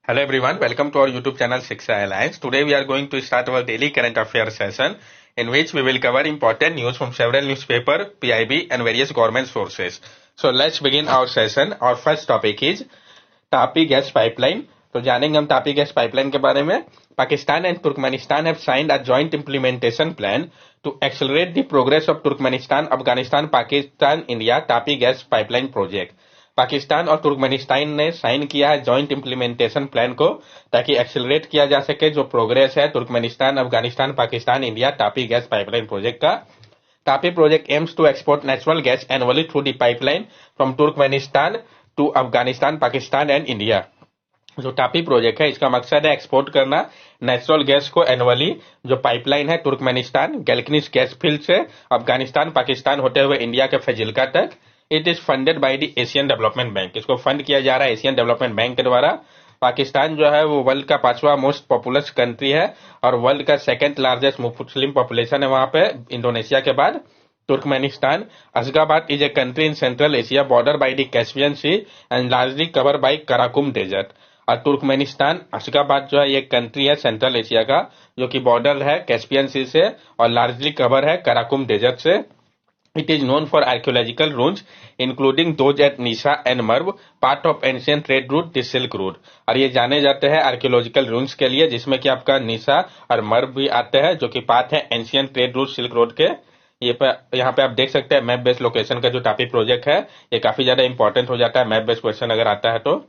Hello everyone, welcome to our YouTube channel Shiksha Alliance. Today we are going to start our daily current affairs session in which we will cover important news from several newspaper, PIB and various government sources. So let's begin our session. Our first topic is TAPI gas pipeline. तो जानेंगे हम TAPI gas pipeline के बारे में। Pakistan and Turkmenistan have signed a joint implementation plan to accelerate the progress of Turkmenistan, Afghanistan, Pakistan, India TAPI gas pipeline project. Pakistan और Turkmenistan ने sign किया है जॉइंट इंप्लीमेंटेशन प्लान को ताकि एक्सेलरेट किया जा सके जो प्रोग्रेस है Turkmenistan, Afghanistan, Pakistan, India TAPI gas pipeline project का। TAPI project aims to export natural gas annually through the pipeline from Turkmenistan to Afghanistan, Pakistan and India. जो टापी प्रोजेक्ट है इसका मकसद है एक्सपोर्ट करना नेचुरल गैस को एनुअली, जो पाइपलाइन है तुर्कमेनिस्तान गैल्कनिस गैस फील्ड से अफगानिस्तान, पाकिस्तान होते हुए इंडिया के फजिल्का तक। It is funded by the Asian development bank. इसको फंड किया जा रहा है एशियन डेवलपमेंट बैंक के द्वारा। पाकिस्तान जो है वो वर्ल्ड का 5वां मोस्ट पॉपुलस कंट्री है और वर्ल्ड का सेकंड लार्जेस्ट मुस्लिम पॉपुलेशन है वहां पे इंडोनेशिया के बाद। Turkmenistan, Ashgabat is a country in Central Asia bordered by the Caspian Sea and largely covered by Karakum Desert। और तुर्कमेनिस्तान अशगाबाद जो है ये कंट्री है सेंट्रल एशिया का जो कि बॉर्डर है कैस्पियन सी से और लार्जली कवर है कराकुम डेजर्ट से। It is known for archaeological routes including those at Nisa and Merv, part of ancient trade route the silk route. और ये जाने जाते हैं आर्कियोलॉजिकल रूट्स के लिए जिसमें कि आपका निशा और मर्व भी आते हैं जो कि पार्ट है ancient trade root silk road के। यहाँ पे आप देख सकते हैं मैप बेस्ड लोकेशन का जो टापी प्रोजेक्ट है ये काफी ज्यादा इंपॉर्टेंट हो जाता है मैप बेस्ड क्वेश्चन अगर आता है तो।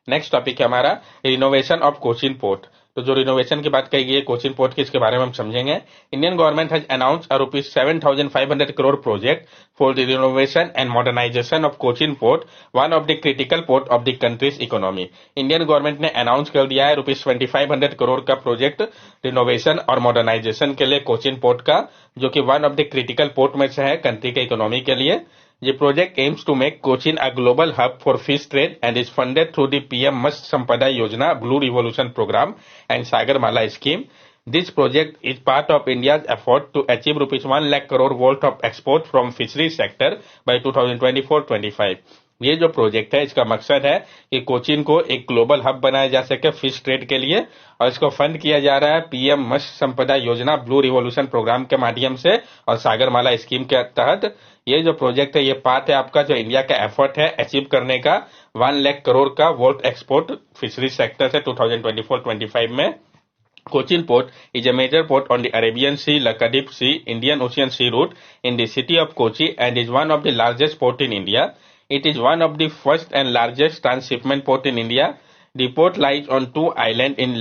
नेक्स्ट टॉपिक है हमारा रिनोवेशन ऑफ कोचिन पोर्ट। तो जो रिनोवेशन की बात कही गई है कोचिन पोर्ट की इसके बारे में हम समझेंगे। Indian government has announce a rupees 7,500 crore project for the renovation and modernisation of Cochin port, one of the critical port of the country's economy. Indian government ने अनाउंस कर दिया है रुपीज 2,500 करोड़ का प्रोजेक्ट रिनोवेशन और मॉडर्नाइजेशन के लिए कोचिन पोर्ट का, जो कि one of the critical port में से है कंट्री के इकोनॉमी के लिए। The project aims to make Cochin a global hub for fish trade and is funded through the PM Matsya Sampada Yojana, Blue Revolution Program and Sagarmala Scheme. This project is part of India's effort to achieve rupees 1 lakh crore worth of export from fisheries sector by 2024-25। ये जो project है इसका मकसद है कि कोचिन को एक global hub बनाया जा सके फिश ट्रेड के लिए और इसको फंड किया जा रहा है पीएम मत्स्य संपदा योजना ब्लू रिवोल्यूशन प्रोग्राम के माध्यम से और सागरमाला स्कीम के तहत। ये जो प्रोजेक्ट है ये पार्ट है आपका जो इंडिया का एफर्ट है अचीव करने का 1 लाख करोड़ का वर्थ एक्सपोर्ट फिशरीज सेक्टर से 2024-25 में। Cochin Port is a major port on the Arabian Sea, Lakshadweep Sea, Indian Ocean Sea route in the city of Kochi and is one of the largest port in India. It is one of the first and largest transshipment port in India. The port lies on two islands in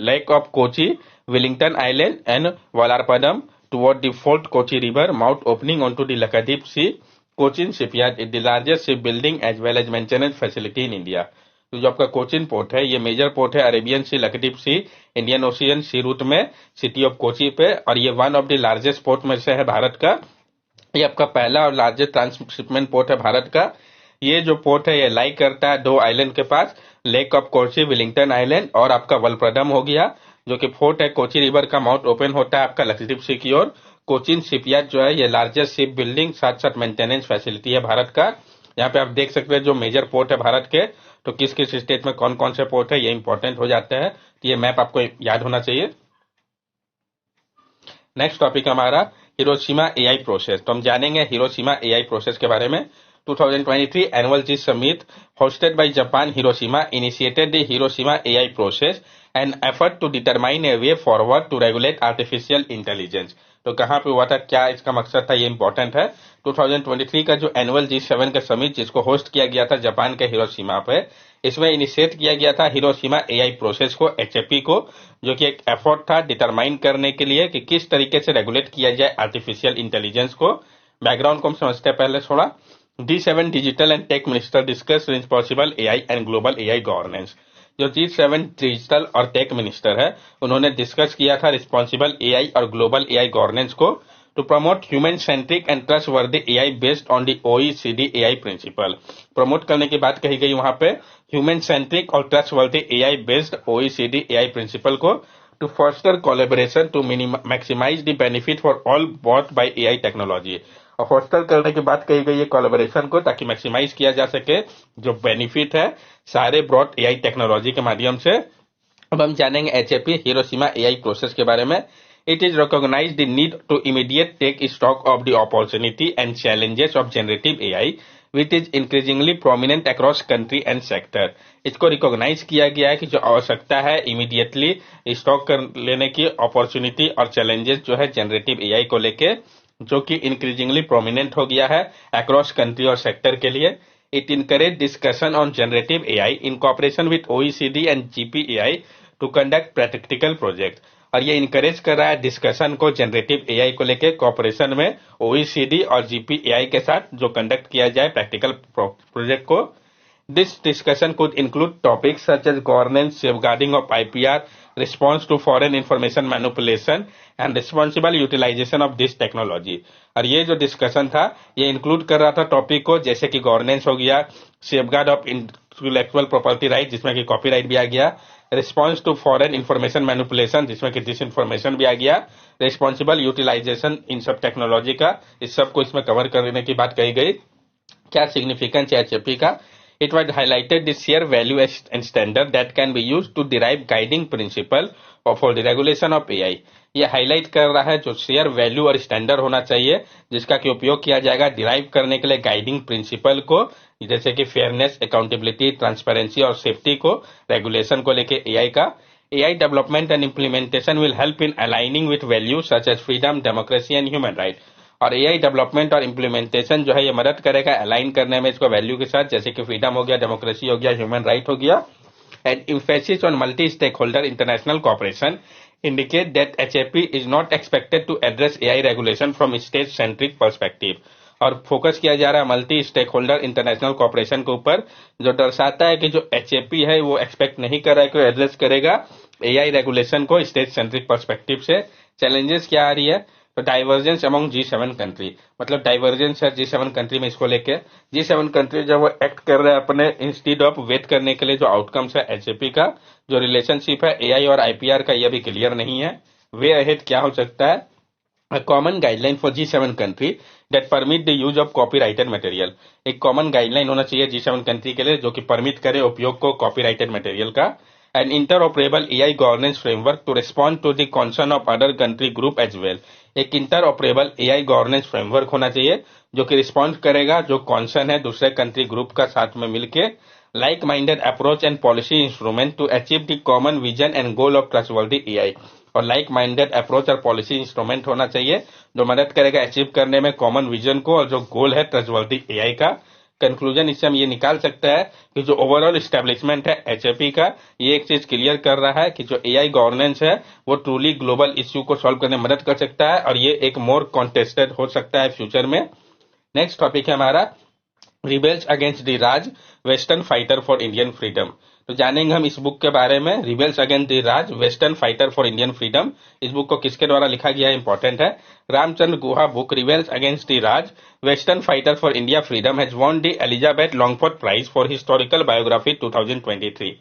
Lake of Kochi, Wellington Island and Vallarpadam toward the fourth Kochi River mouth opening onto the Lakshadweep Sea. Cochin Shipyard is the largest shipbuilding as well as maintenance facility in India। तो जो आपका Cochin port है ये major port है Arabian सी, लक्षद्वीप सी, Indian ocean सी root में city of Kochi पे और ये one of the largest port में से है भारत का। ये आपका पहला और लार्जेस्ट ट्रांसशिपमेंट पोर्ट है भारत का। ये जो पोर्ट है ये लाई करता है दो आइलैंड के पास, lake of Kochi, Willingdon island और आपका वलप्रदम हो गया जो कि फोर्ट है कोची रिवर का माउथ ओपन होता है आपका लक्षद्वीप सी की ओर। कोचिन शिपयार्ड जो है ये लार्जेस्ट शिप बिल्डिंग साथ साथ मेंटेनेंस फैसिलिटी है भारत का। यहाँ पे आप देख सकते हैं जो मेजर पोर्ट है भारत के तो किस किस स्टेट में कौन कौन से पोर्ट है ये इंपॉर्टेंट हो जाता है, तो ये मैप आपको याद होना चाहिए। नेक्स्ट टॉपिक हमारा हिरोशिमा एआई प्रोसेस। तो हम जानेंगे हिरोशिमा एआई प्रोसेस के बारे में। 2023 annual G summit hosted by Japan Hiroshima initiated the Hiroshima AI process, an effort to determine a way forward to regulate artificial intelligence। तो कहाँ पे हुआ था, क्या इसका मकसद था, ये इंपॉर्टेंट है। 2023 का जो एनुअल G7 का समिट जिसको होस्ट किया गया था जापान के हिरोशिमा पे, इसमें इनिशिएट किया गया था हिरोशिमा एआई प्रोसेस को, एचएपी को, जो कि एक एफर्ट था डिटरमाइन करने के लिए कि किस तरीके से रेगुलेट किया जाए आर्टिफिशियल इंटेलिजेंस को। बैकग्राउंड को हम समझते हैं पहले थोड़ा। G7 digital and tech minister discuss responsible AI and global AI governance. जो G7 डिजिटल और टेक मिनिस्टर है उन्होंने डिस्कस किया था रिस्पॉन्सिबल एआई और ग्लोबल एआई गवर्नेंस को to promote human centric and trustworthy AI based on the OECD AI principle. Promote करने की बात कही गई वहां पे ह्यूमन सेंट्रिक और trustworthy AI based OECD AI principle को to foster collaboration to maximize the benefit for all brought by AI technology। और फोस्टर करने की बात कही गई है कोलैबोरेशन को, ताकि मैक्सिमाइज किया जा सके जो बेनिफिट है सारे ब्रॉड एआई टेक्नोलॉजी के माध्यम से। अब हम जानेंगे एचएपी हिरोशिमा एआई प्रोसेस के बारे में। It is recognise the need to immediate take stock of the opportunity and challenges of generative AI which is increasingly prominent across country and sector. इसको रिकॉग्नाइज किया गया है कि जो आवश्यकता है इमीडिएटली स्टॉक कर लेने की, अपॉर्चुनिटी और चैलेंजेस जो है जनरेटिव एआई को लेके, जो कि इंक्रीजिंगली प्रोमिनेंट हो गया है अक्रॉस कंट्री और सेक्टर के लिए। It encourage discussion on generative AI in cooperation with OECD and GPAI to conduct practical project. और ये इनकरेज कर रहा है डिस्कशन को जनरेटिव एआई को लेके कॉपरेशन में ओईसीडी और जीपीएआई के साथ जो कंडक्ट किया जाए प्रैक्टिकल प्रोजेक्ट को। This discussion could include topics such as governance, safeguarding of IPR, response to foreign information manipulation, and responsible utilization of this technology. और ये जो डिस्कशन था ये इंक्लूड कर रहा था टॉपिक को, जैसे कि गवर्नेंस हो गया, safeguard of intellectual property right जिसमें कि कॉपीराइट भी आ गया, response to foreign information manipulation जिसमें कि डिस इन्फॉर्मेशन भी आ गया, रिस्पॉन्सिबल यूटिलाइजेशन इन सब टेक्नोलॉजी का, इस सब को इसमें कवर करने की बात कही गई। क्या सिग्निफिकेंस है एचएपी का? It was highlighted the sheer value and standard that can be used to derive guiding principle for the regulation of AI. ये हाईलाइट कर रहा है जो शेयर वैल्यू और स्टैंडर्ड होना चाहिए जिसका कि उपयोग किया जाएगा डिराइव करने के लिए गाइडिंग प्रिंसिपल को, जैसे कि फेयरनेस, अकाउंटेबिलिटी, ट्रांसपेरेंसी और सेफ्टी को, रेगुलेशन को लेके एआई का। AI development and implementation will help in aligning with values such as freedom, democracy and human rights. और एआई डेवलपमेंट और इम्प्लीमेंटेशन जो है ये मदद करेगा अलाइन करने में इसको वैल्यू के साथ, जैसे कि फ्रीडम हो गया, डेमोक्रेसी हो गया, ह्यूमन राइट हो गया। And emphasis on multi stakeholder international cooperation indicate that HAP is not expected to address AI regulation from state centric perspective. और फोकस किया जा रहा है multi stakeholder international cooperation के ऊपर, जो दर्शाता है कि जो एचएपी है वो एक्सपेक्ट नहीं कर रहा है कि एड्रेस करेगा एआई रेगुलेशन को स्टेट सेंट्रिक पर्सपेक्टिव से। चैलेंजेस क्या आ रही है? तो डाइवर्जेंस अमंग G7 कंट्री, मतलब डाइवर्जेंस है G7 कंट्री में, इसको लेके G7 कंट्री जब वो एक्ट कर रहे हैं अपने इंस्टीड ऑफ वेट करने के लिए जो आउटकम्स है एचएपी का, जो रिलेशनशिप है एआई और आईपीआर का, ये भी क्लियर नहीं है। वे अहेड क्या हो सकता है? A common guideline for G7 country that permit the use of copyrighted material. एक कॉमन गाइडलाइन होना चाहिए G7 कंट्री के लिए जो कि परमिट करे उपयोग को कॉपीराइटेड मटेरियल का। An interoperable AI governance framework to respond to the concern of other country group as well. एक इंटरऑपरेबल एआई गवर्नेंस फ्रेमवर्क होना चाहिए जो कि रिस्पॉन्ड करेगा जो कॉन्सर्न है दूसरे कंट्री ग्रुप का साथ में मिलके। Like minded approach and policy instrument to achieve the common vision and goal of trustworthy AI. और लाइक माइंडेड अप्रोच और पॉलिसी इंस्ट्रूमेंट होना चाहिए जो मदद करेगा अचीव करने में कॉमन विजन को और जो गोल है ट्रस्टवर्दी एआई का। कंक्लूजन इससे हम ये निकाल सकता है कि जो ओवरऑल स्टैब्लिशमेंट है एचएपी का, ये एक चीज क्लियर कर रहा है कि जो एआई गवर्नेंस है वो ट्रूली ग्लोबल इश्यू को सॉल्व करने में मदद कर सकता है और ये एक मोर कॉन्टेस्टेड हो सकता है फ्यूचर में। नेक्स्ट टॉपिक है हमारा rebels against the Raj, western fighter for Indian freedom. तो जानेंगे हम इस बुक के बारे में, rebels against the Raj, western fighter for Indian freedom. इस बुक को किसके द्वारा लिखा गया है इंपॉर्टेंट है, Ramachandra Guha book rebels against the Raj, western fighter for India freedom has won the Elizabeth Longford prize for historical biography 2023।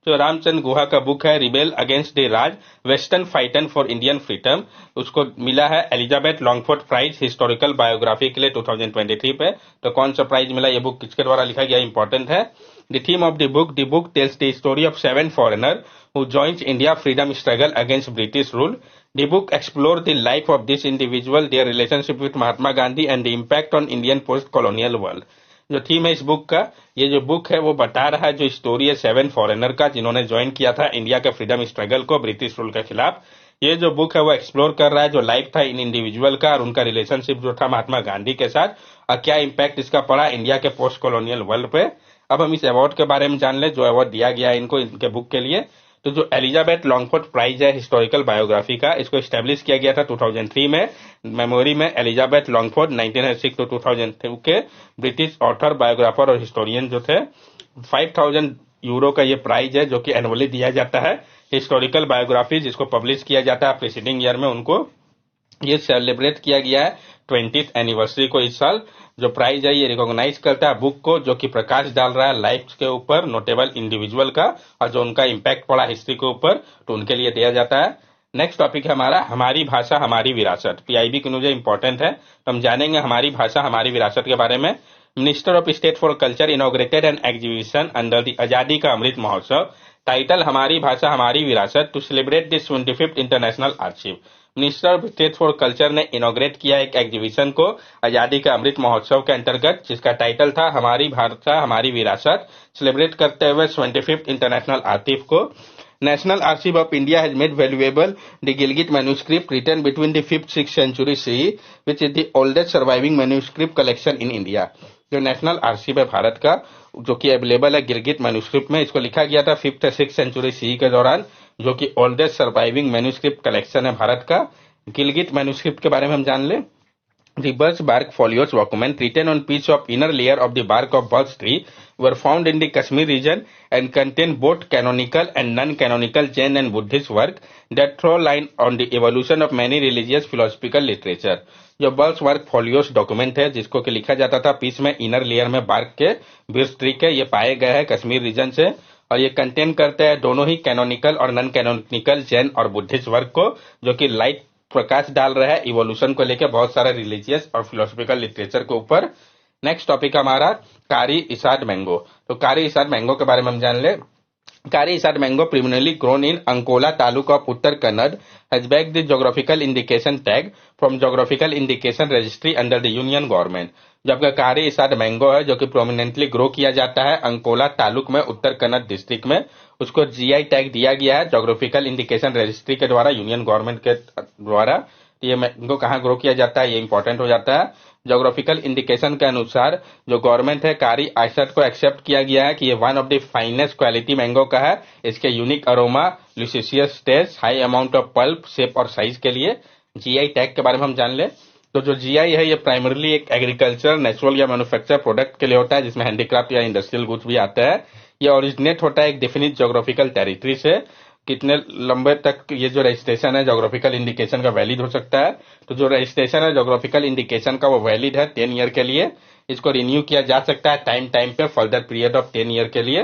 जो रामचंद्र गुहा का बुक है rebel against the Raj, western fighter for Indian freedom, उसको मिला है Elizabeth Longford prize historical biography के लिए 2023 पे। तो कौन सा प्राइज मिला, ये बुक किसके द्वारा लिखा गया इंपॉर्टेंट है। The theme of the book tells the story of 7 foreigners who joined India freedom struggle against British rule. The book explores the life of this individual, their relationship with Mahatma Gandhi and the impact on Indian post-colonial world. जो theme है इस book का, ये जो book है वो बता रहा है जो स्टोरी है 7 फॉरेनर का जिन्होंने ज्वाइन किया था इंडिया के फ्रीडम स्ट्रगल को ब्रिटिश रूल के खिलाफ। ये जो बुक है वो एक्सप्लोर कर रहा है जो लाइफ था इन इंडिविजुअल का और उनका रिलेशनशिप जो था महात्मा गांधी के साथ और क्या इम्पैक्ट इसका पड़ा इंडिया के पोस्ट कॉलोनियल वर्ल्ड पे। अब हम इस अवार्ड के बारे में जान ले जो अवार्ड दिया गया है इनको इनके बुक के लिए। तो जो एलिजाबेथ लॉन्गफोर्ड प्राइज है हिस्टोरिकल बायोग्राफी का, इसको एस्टेब्लिश किया गया था 2003 में मेमोरी में एलिजाबेथ लॉन्गफोर्ड 1906 to 2002 के ब्रिटिश ऑथर, बायोग्राफर और हिस्टोरियन जो थे। 5000 यूरो का ये प्राइज है जो कि एनुअली दिया जाता है हिस्टोरिकल बायोग्राफी जिसको पब्लिश किया जाता है प्रीसीडिंग ईयर में उनको। ये सेलिब्रेट किया गया है 20th एनिवर्सरी को इस साल। जो प्राइज है ये रिकॉग्नाइज करता है बुक को जो कि प्रकाश डाल रहा है लाइफ के ऊपर नोटेबल इंडिविजुअल का और जो उनका इम्पैक्ट पड़ा हिस्ट्री के ऊपर, तो उनके लिए दिया जाता है। नेक्स्ट टॉपिक है हमारा हमारी भाषा हमारी विरासत। पीआईबी के लिए इंपॉर्टेंट है, तो हम जानेंगे हमारी भाषा हमारी विरासत के बारे में। Minister of state for culture inaugurated an exhibition under the Azadi Ka Amrit Mahotsav. Title हमारी भाषा हमारी विरासत to celebrate this 25th international archive. Minister of state for culture ने इनॉग्रेट किया एक एग्जीबिशन को आजादी का अमृत महोत्सव के अंतर्गत, जिसका टाइटल था हमारी भाषा हमारी विरासत, सेलिब्रेट करते हुए 25th इंटरनेशनल आर्चिव को। National Archive of India has made valuable the Gilgit manuscript written between the 5th-6th century CE, which is the oldest surviving manuscript collection in India. जो नेशनल आर्chive है भारत का, जो कि अवेलेबल है Gilgit manuscript में, इसको लिखा गया था 5th या 6th सेंचुरी सी के दौरान, जो कि ओल्डेस्ट सर्वाइविंग मैन्यूस्क्रिप्ट कलेक्शन है भारत का। गिलगित मैन्यूस्क्रिप्ट के बारे में हम जान लें। The birch bark folios document written on piece of inner layer of the bark of birch tree were found in the Kashmir region and contain both canonical and non-canonical Jain and Buddhist work that throw light on the evolution of many religious philosophical literature. जो birch bark फोलियोस document है, जिसको कि लिखा जाता था piece में inner layer में bark के बिर्च ट्री के, ये पाए गए हैं कश्मीर रीजन से, और ये कंटेन करते हैं दोनों ही कैनोनिकल और नॉन कैनोनिकल जैन और बुद्धिस्ट वर्क को, जो कि लाइट प्रकाश डाल रहा है इवोल्यूशन को लेकर बहुत सारे रिलीजियस और फिलोसॉफिकल लिटरेचर के ऊपर। नेक्स्ट टॉपिक हमारा कारी इसाड मैंगो। तो कारी इसाड मैंगो के बारे में हम जान ले। Kari Ishad mango primarily grown in Ankola taluk of Uttara Kannada has bag the geographical indication tag from geographical indication registry under the union government. जबकि कारी इसाड मैंगो है जो कि प्रोमिनेंटली ग्रो किया जाता है अंकोला तालुक में उत्तर कन्नड़ डिस्ट्रिक्ट में, उसको जीआई टैग दिया गया है ज्योग्राफिकल इंडिकेशन रजिस्ट्री के द्वारा, यूनियन गवर्नमेंट के द्वारा। ये मैंगो कहाँ ग्रो किया जाता है, ये इंपॉर्टेंट हो जाता है। ज्योग्राफिकल इंडिकेशन के अनुसार जो गवर्नमेंट है कारी आइसड को एक्सेप्ट किया गया है कि ये one of the finest quality mango का है। इसके unique aroma, luscious taste, high amount of pulp, shape और साइज के लिए जीआई टैग के बारे में हम जान ले। तो जो जीआई है ये प्राइमरली एक एग्रीकल्चर, नेचुरल या मैन्युफैक्चर प्रोडक्ट के लिए होता है, जिसमें हैंडीक्राफ्ट या इंडस्ट्रियल गुड्स भी आता है। ये ओरिजिनेट होता है एक डेफिनिट ज्योग्राफिकल टेरिटरी से। कितने लंबे तक ये जो रजिस्ट्रेशन है ज्योग्राफिकल इंडिकेशन का वैलिड हो सकता है, तो जो रजिस्ट्रेशन है ज्योग्राफिकल इंडिकेशन का वो वैलिड है 10 ईयर के लिए। इसको रिन्यू किया जा सकता है टाइम पे फर्दर पीरियड ऑफ 10 ईयर के लिए।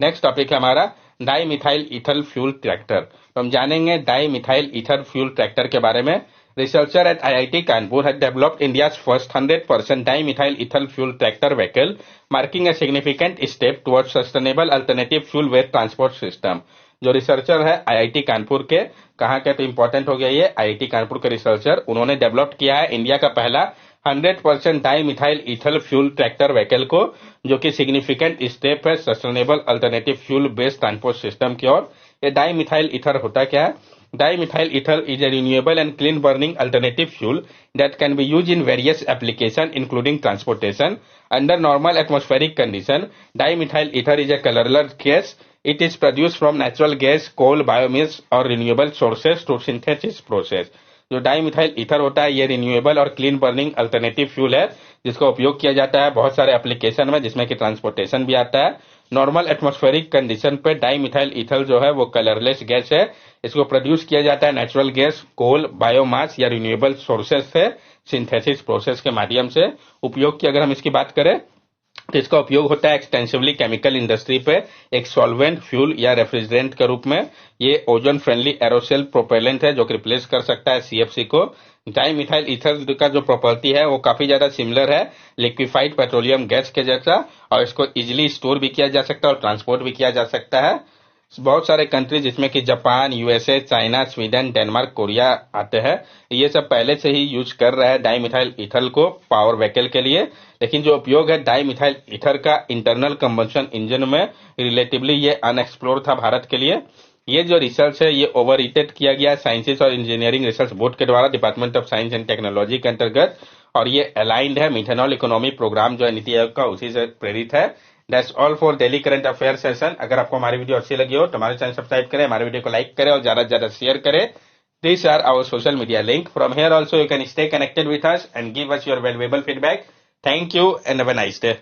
नेक्स्ट टॉपिक है हमारा di methyl ether fuel tractor. तो हम जानेंगे di methyl ether fuel tractor के बारे में। Researcher at IIT Kanpur had developed India's first 100% dimethyl ethyl fuel tractor vehicle, marking a significant step towards sustainable alternative fuel waste transport system. जो researcher है IIT Kanpur के, कहाँ के तो important हो गया ये, आईआईटी कानपुर के रिसर्चर, उन्होंने डेवलप किया है इंडिया का पहला 100% dimethyl Ethel fuel tractor vehicle को, जो कि सिग्निफिकेंट स्टेप है sustainable alternative fuel based transport system की ओर। ये डाईमिथाइल ईथर होता क्या है? Dimethyl ether is a renewable and clean burning alternative fuel that can be used in various applications including transportation. Under normal atmospheric condition, dimethyl ether is a colorless gas. It is produced from natural gas, coal, biomass or renewable sources through synthesis process. जो dimethyl ether होता है ये renewable और clean burning alternative fuel है, जिसका उपयोग किया जाता है बहुत सारे एप्लीकेशन में, जिसमें कि ट्रांसपोर्टेशन भी आता है। नॉर्मल एटमॉस्फेरिक कंडीशन पे डाईमिथाइल ईथर जो है वो कलरलेस गैस है। इसको प्रोड्यूस किया जाता है नेचुरल गैस, कोल, बायोमास या रिन्यूएबल सोर्सेज से सिंथेसिस प्रोसेस के माध्यम से। उपयोग की अगर हम इसकी बात करें तो इसका उपयोग होता है एक्सटेंसिवली केमिकल इंडस्ट्री पे एक सॉल्वेंट, फ्यूल या रेफ्रिजरेंट के रूप में। ये ओजोन फ्रेंडली एरोसेल प्रोपेलेंट है जो कि रिप्लेस कर सकता है सीएफसी को। डाईमिथाइल ईथर का जो प्रॉपर्टी है वो काफी ज्यादा सिमिलर है लिक्विफाइड पेट्रोलियम गैस के जैसा, और इसको इजिली स्टोर भी किया जा सकता है और ट्रांसपोर्ट भी किया जा सकता है। बहुत सारे कंट्री जिसमें कि Japan, USA, China, Sweden, Denmark, Korea आते हैं, ये सब पहले से ही यूज कर रहे हैं डाईमिथाइल ईथर को पावर व्हीकल के लिए। लेकिन जो उपयोग है डाईमिथाइल ईथर का इंटरनल कंबशन इंजन में, रिलेटिवली ये अनएक्सप्लोर था भारत के लिए। ये जो रिसर्च है ये ओवररेटेड किया गया साइंसेस और इंजीनियरिंग रिसर्च बोर्ड के द्वारा department of science and technology के अंतर्गत, और ये अलाइंड है मिथेनॉल इकोनॉमी प्रोग्राम जो है नीति आयोग का, उसी से प्रेरित है। That's all for daily current affair session. अगर आपको हमारी वीडियो अच्छी लगी हो तो हमारे चैनल सब्सक्राइब करें, हमारे वीडियो को लाइक करें और ज्यादा से ज्यादा शेयर करें। These are our social media link. From here also you can stay connected with us and give us your valuable feedback. Thank you and have a nice day.